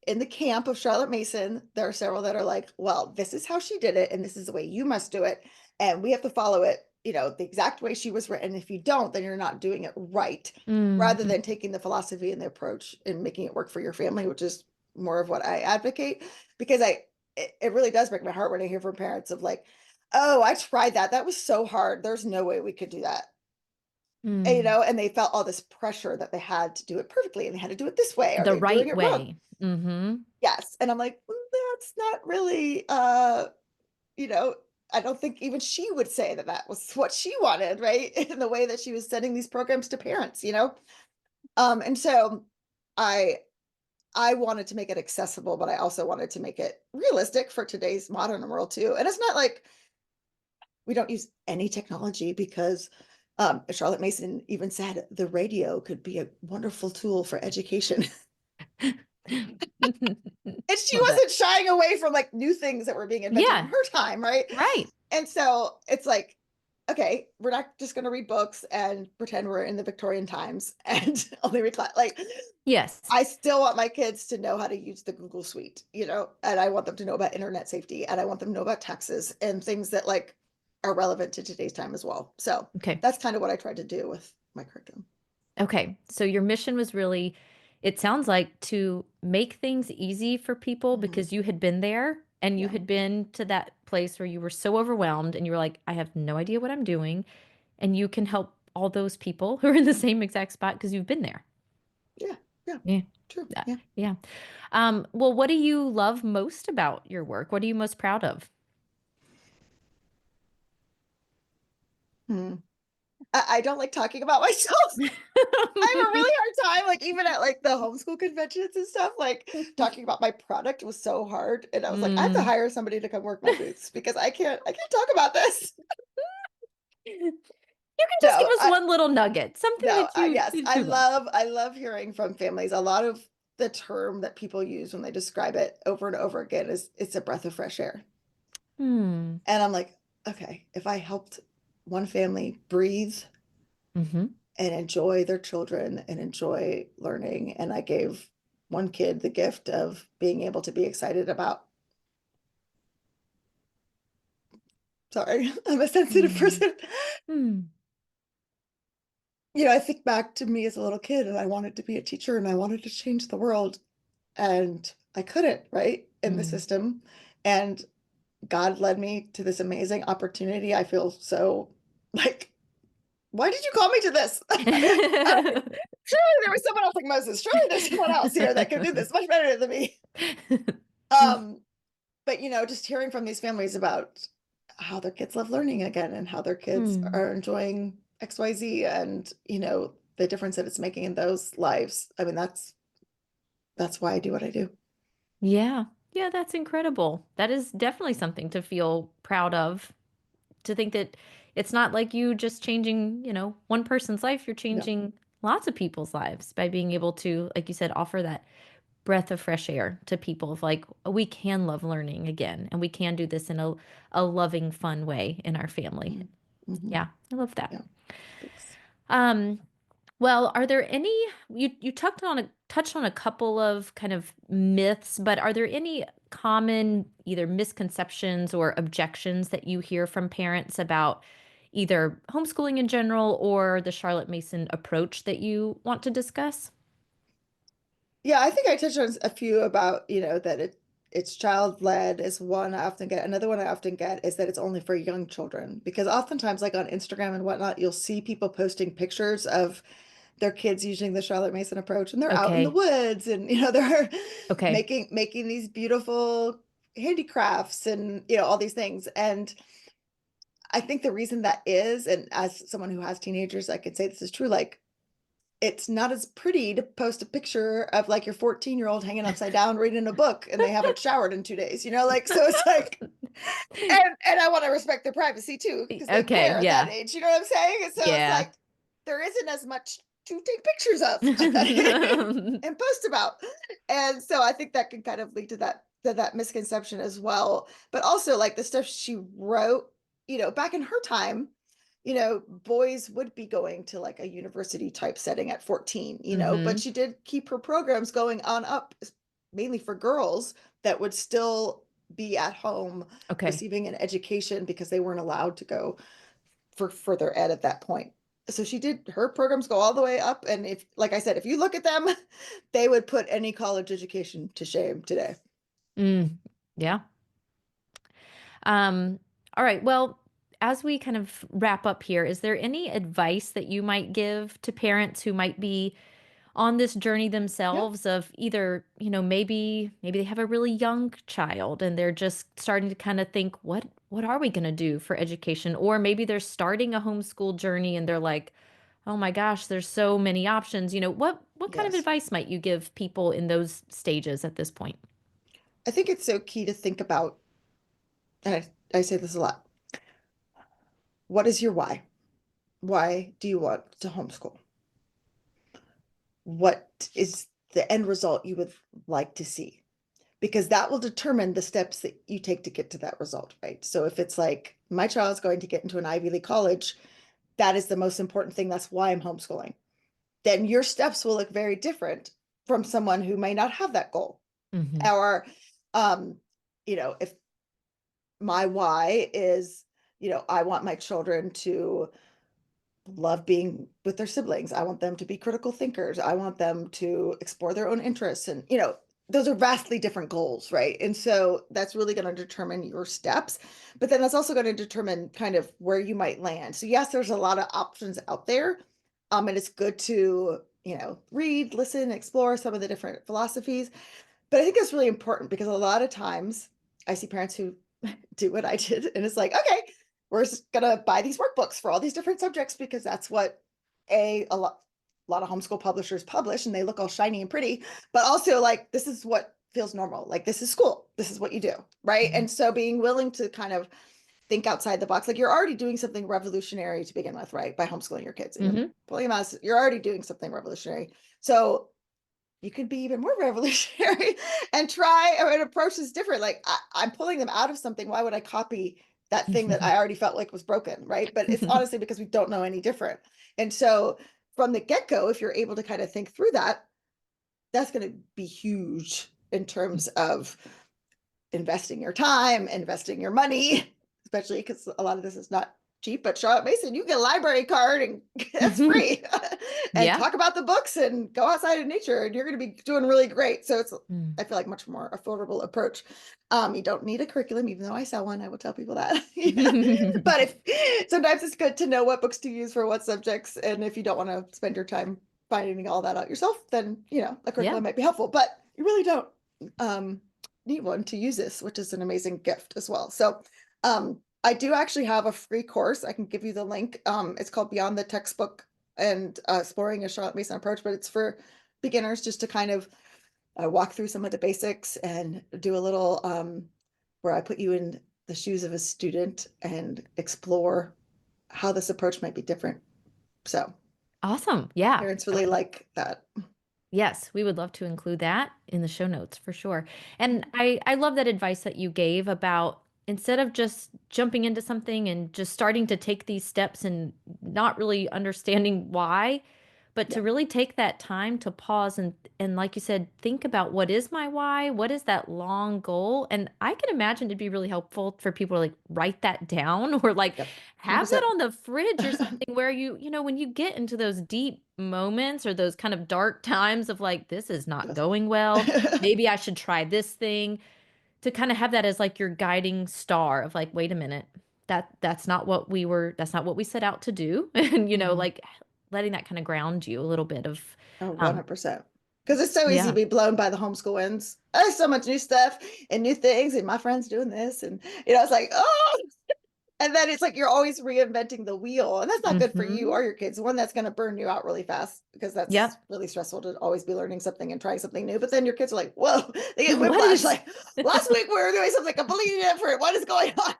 in the camp of Charlotte Mason, there are several that are like, well, this is how she did it, and this is the way you must do it. And we have to follow it, the exact way she was written. If you don't, then you're not doing it right, rather Mm. than taking the philosophy and the approach and making it work for your family, which is more of what I advocate. Because it really does break my heart when I hear from parents of like, oh, I tried that. That was so hard. There's no way we could do that. Mm. And they felt all this pressure that they had to do it perfectly and they had to do it this way or The they're doing right it wrong. way. Mhm. Yes, and I'm like, "Mm, that's not really, you know, I don't think even she would say that that was what she wanted, right? In the way that she was sending these programs to parents. And so I I wanted to make it accessible, but I also wanted to make it realistic for today's modern world too. And it's not like we don't use any technology because Charlotte Mason even said the radio could be a wonderful tool for education. And she Love it. wasn't shying away from like new things that were being invented in Yeah, her time, right? right. And so it's like, okay, we're not just going to read books and pretend we're in the Victorian times and only read like Yes. I still want my kids to know how to use the Google Suite, and I want them to know about internet safety and I want them to know about taxes and things that like are relevant to today's time as well. So Okay. that's kind of what I tried to do with my curriculum. Okay. So your mission was really, it sounds like, to make things easy for people Mhm. because you had been there and you Yeah. had been to that place where you were so overwhelmed and you were like, I have no idea what I'm doing. And you can help all those people who are in the same exact spot because you've been there. Yeah. Yeah. Yeah. True. Yeah. Yeah. Yeah. Well, what do you love most about your work? What are you most proud of? Hmm. I don't like talking about myself. I have a really hard time, like, even at, like, the homeschool conventions and stuff, like, talking about my product was so hard, and I was like, "I have to Mm. hire somebody to come work my booths because I can't talk about this." You can just give No, us one little nugget, something no, that you yes, that you love. I love hearing from families. A lot of the term that people use when they describe it over and over again is, "It's a breath of fresh air," Hmm. and I'm like, "Okay, if I helped one family breathe Mhm. and enjoy their children and enjoy learning. And I gave one kid the gift of being able to be excited about, sorry, I'm a sensitive Mm. person. Mm. I think back to me as a little kid and I wanted to be a teacher and I wanted to change the world and I couldn't, right? In the Mm. system. And God led me to this amazing opportunity. I feel so like, why did you call me to this? Surely there was someone else like Moses. Surely there's someone else here that could do this much better than me. Um, but just hearing from these families about how their kids love learning again and how their kids Mm. are enjoying XYZ and the difference that it's making in those lives. I mean, that's why I do what I do. Yeah. Yeah, that's incredible. That is definitely something to feel proud of. To think that it's not like you just changing, one person's life, you're Yeah. changing lots of people's lives by being able to, like you said, offer that breath of fresh air to people of like, we can love learning again and we can do this in a loving, fun way in our family. Mm-hmm. Yeah, I love that. Yeah. Thanks. Um, well, are there any you touched on a couple of kind of myths, but are there any common either misconceptions or objections that you hear from parents about either homeschooling in general or the Charlotte Mason approach that you want to discuss? Yeah, I think I touched on a few about, that it's child led is one I often get. Another one I often get is that it's only for young children because oftentimes like on Instagram and whatnot, you'll see people posting pictures of their kids using the Charlotte Mason approach, and they're out in the Okay. woods, and they're Okay. making these beautiful handicrafts, and all these things. And I think the reason that is, and as someone who has teenagers, I could say this is true, like it's not as pretty to post a picture of like your 14-year-old hanging upside down reading a book and they haven't showered in 2 days, like, so it's like, and I want to respect their privacy too, because they Okay. care at that Yeah. age, you know what I'm saying? And so it's Yeah. like there isn't as much to take pictures of at that age and post about. And so I think that can kind of lead to that misconception as well. But also like the stuff she wrote, back in her time, boys would be going to like a university type setting at 14, but Hmm. she did keep her programs going on up, mainly for girls that would still be at home Okay. receiving an education because they weren't allowed to go for further ed at that point. So she did her programs go all the way up. And if, like I said, if you look at them, they would put any college education to shame today. Mm. Yeah. Um, all right. Well, as we kind of wrap up here, is there any advice that you might give to parents who might be on this journey Yeah. themselves of either, maybe they have a really young child and they're just starting to kind of think, what are we going to do for education? Or maybe they're starting a homeschool journey and they're like, oh my gosh, there's so many options. What kind of Yes. advice might you give people in those stages at this point? I think it's so key to think about, and I say this a lot. What is your why? Why do you want to homeschool? What is the end result you would like to see? Because that will determine the steps that you take to get to that result, right? So if it's like my child's going to get into an Ivy League college, that is the most important thing. That's why I'm homeschooling. Then your steps will look very different from someone who may not have that goal. Hmm. Or, if my why is, I want my children to love being with their siblings. I want them to be critical thinkers. I want them to explore their own interests. And, those are vastly different goals, right? And so that's really going to determine your steps. But then that's also going to determine kind of where you might land. So, yes, there's a lot of options out there. And it's good to, read, listen, explore some of the different philosophies. But I think that's really important because a lot of times I see parents who do what I did, and it's like, okay, we're just gonna buy these workbooks for all these different subjects because that's what a lot of homeschool publishers publish, and they look all shiny and pretty. But also, like, this is what feels normal. Like, this is school. This is what you do, right? Hmm. And so, being willing to kind of think outside the box, like you're already doing something revolutionary to begin with, right? By homeschooling your kids, and you're Hmm. pulling them out. You're already doing something revolutionary. So you could be even more revolutionary and try and approach this different. Like I'm pulling them out of something. Why would I copy that thing that I already felt like was broken? Right. But it's honestly because we don't know any different. And so from the get-go, if you're able to kind of think through that, that's going to be huge in terms of investing your time, investing your money, especially because a lot of this is not cheap. But Charlotte Mason, you get a library card and that's free, and Yeah. talk about the books and go outside in nature, and you're going to be doing really great. So it's, Mm. I feel like, much more affordable approach. You don't need a curriculum, even though I sell one. I will tell people that. Yeah. But if sometimes it's good to know what books to use for what subjects, and if you don't want to spend your time finding all that out yourself, then a Yeah. curriculum might be helpful. But you really don't. Um, Need one to use this, which is an amazing gift as well. So I do actually have a free course. I can give you the link. It's called Beyond the Textbook and Exploring a Charlotte Mason Approach, but it's for beginners just to kind of walk through some of the basics and do a little where I put you in the shoes of a student and explore how this approach might be different. So Awesome. Yeah. parents I really would like that. Yes, we would love to include that in the show notes for sure. Yeah. And I love that advice that you gave about instead of just jumping into something and just starting to take these steps and not really understanding why, but to Yeah. really take that time to pause and like you said, think about what is my why? What is that long goal? And I can imagine it'd be really helpful for people to like write that down or like Yep. have that 100%. on the fridge or something where when you get into those deep moments or those kind of dark times of like, this is not Yes. going well. Maybe I should try this thing to kind of have that as like your guiding star of like, wait a minute, that's not what we set out to do. And Mhm. like letting that kind of ground you a little bit of, Oh, um, 100%. Because it's so easy to yeah. be blown by the homeschool winds. There's so much new stuff and new things, and my friend's doing this, and it's like, oh, and then it's like you're always reinventing the wheel, and that's not good for you Hmm. or your kids. One that's going to burn you out really fast because that's Yep. really stressful to always be learning something and trying something new. But then your kids are like, whoa, they get What whiplash. is, Like last week we were doing something completely different. What is going on?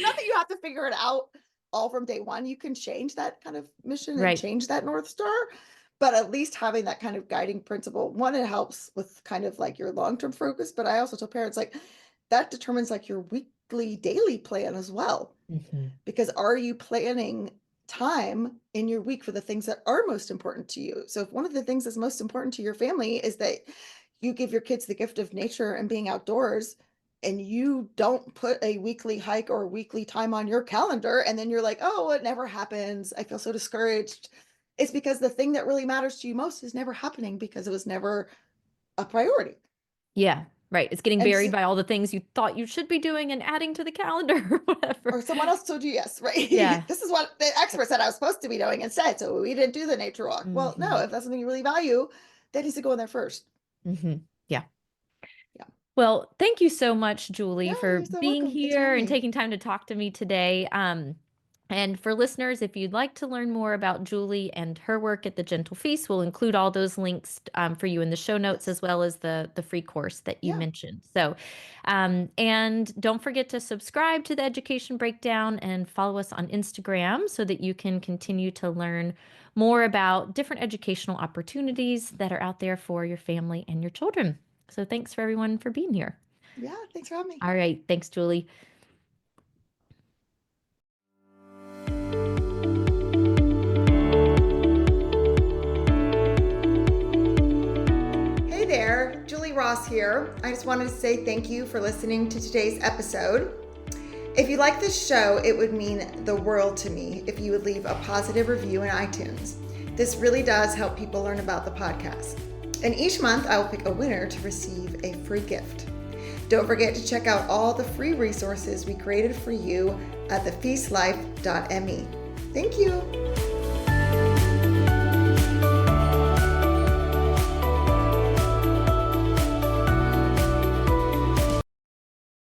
Not that you have to figure it out all from day one. You can change that kind of mission and right. change that North Star. But at least having that kind of guiding principle, one, it helps with kind of like your long-term focus. But I also tell parents like that determines like your weekly, daily plan as well, Hmm. because are you planning time in your week for the things that are most important to you? So if one of the things that's most important to your family is that you give your kids the gift of nature and being outdoors, and you don't put a weekly hike or weekly time on your calendar, and then you're like, oh, it never happens, I feel so discouraged, it's because the thing that really matters to you most is never happening because it was never a priority. Yeah. Right. It's getting And buried so, by all the things you thought you should be doing and adding to the calendar or whatever. or someone else told you yes, right? Yeah. This is what the expert said I was supposed to be doing instead. So we didn't do the nature walk. Well, no, Hmm. if that's something you really value, that needs to go in there first. Hmm. Yeah. Yeah. Well, thank you so much, Julie, Yeah, for you're so being welcome. Thanks for here having and me. taking time to talk to me today. And for listeners, if you'd like to learn more about Julie and her work at the Gentle Feast, we'll include all those links for you in the show notes, Yes. as well as the free course that you Yeah. mentioned. So, and don't forget to subscribe to the Education Breakdown and follow us on Instagram so that you can continue to learn more about different educational opportunities that are out there for your family and your children. So, thanks for everyone for being here. Yeah. Thanks for having me. All right. Thanks, Julie. Hey there, Julie Ross here. I just wanted to say thank you for listening to today's episode. If you like this show, it would mean the world to me if you would leave a positive review in iTunes. This really does help people learn about the podcast. And each month, I will pick a winner to receive a free gift. Don't forget to check out all the free resources we created for you at thefeastlife.me. Thank you.